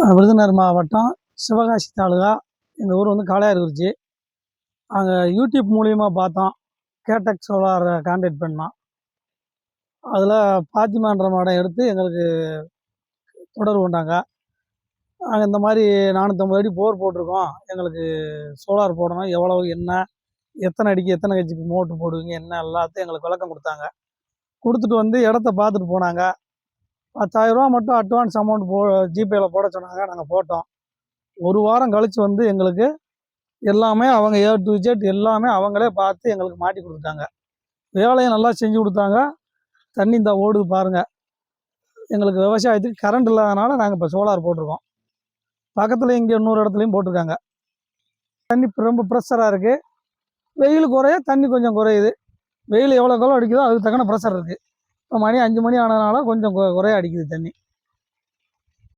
விருதுநகர் மாவட்டம் சிவகாசி தாலுகா. எங்கள் ஊர் வந்து காளையார்குறிச்சி. அங்கே யூடியூப் மூலிமா பார்த்தோம். கேடெக் சோலாரை கான்டாக்ட் பண்ணோம். அதில் பாத்திமான்ற மாடம் எடுத்து எங்களுக்கு தொடர்பு கொண்டாங்க. நாங்கள் இந்த மாதிரி 450 அடி போர் போட்டிருக்கோம், எங்களுக்கு சோலார் போடணும், எவ்வளவு என்ன, எத்தனை அடிக்கு எத்தனை ஹெச்பி மோட்ரு போடுவீங்க, என்ன எல்லாத்தையும் எங்களுக்கு விளக்கம் கொடுத்தாங்க. கொடுத்துட்டு வந்து இடத்த பார்த்துட்டு போனாங்க. 10,000 ரூபா மட்டும் அட்வான்ஸ் அமௌண்ட் ஜிபேயில் போட சொன்னாங்க. நாங்கள் போட்டோம். ஒரு வாரம் கழித்து வந்து எங்களுக்கு எல்லாமே அவங்க A to Z எல்லாமே அவங்களே பார்த்து எங்களுக்கு மாட்டி கொடுத்துட்டாங்க. வேலையை நல்லா செஞ்சு கொடுத்தாங்க. தண்ணி இந்த ஓடுது பாருங்கள். எங்களுக்கு விவசாயத்துக்கு கரண்ட் இல்லாதனால நாங்கள் இப்போ சோலார் போட்டிருக்கோம். பக்கத்தில் இங்கே இன்னொரு இடத்துலையும் போட்டிருக்காங்க. தண்ணி ரொம்ப ப்ரெஷராக இருக்குது. வெயில் குறைய தண்ணி கொஞ்சம் குறையுது. வெயில் எவ்வளோ அடிக்குதோ அதுக்கு தக்கன ப்ரெஷர் இருக்குது. இப்போ மணி 5 மணி ஆனதுனால கொஞ்சம் குறைய அடிக்குது தண்ணி.